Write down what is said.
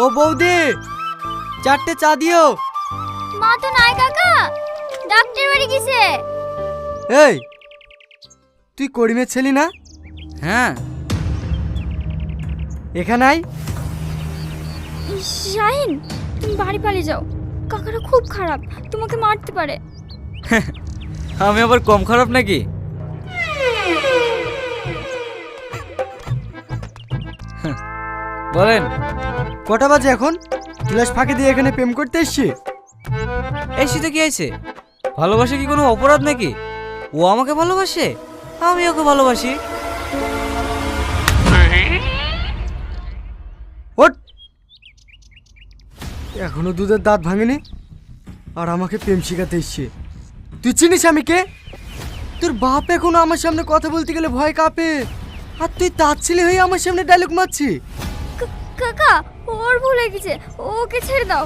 ও বৌদি, 4টে চা দিও। মা তো নাই কাকা, ডাক্তার বাড়ি গেছে। এই, তুই করিমের ছেলে না? হ্যাঁ। এখানে আয়। শাহিন, তুমি বাড়ি পালিয়ে যাও, কাকারা খুব খারাপ, তোমাকে মারতে পারে। আমি আবার কম খারাপ নাকি? বলেন। কটা বাজে এখন? ক্লাস ফাঁকি দিয়ে এখানে প্রেম করতে এসছি? এসি তো কি হয়েছে? ভালোবাসা কি কোনো অপরাধ নাকি? ও আমাকে ভালোবাসে, আমি ওকে ভালোবাসি। ওঠ! এখনো দুধের দাঁত ভাঙেনি আর আমাকে প্রেম শিখাতে এসছে। তুই চিনিস আমি কে? তোর বাপ এখনো আমার সামনে কথা বলতে গেলে ভয় কাঁপে, আর তুই তার ছেলে হয়ে আমার সামনে ডায়লগ মারছি। কাকা, ওর ভুল হয়ে গেছে, ওকে ছেড়ে দাও।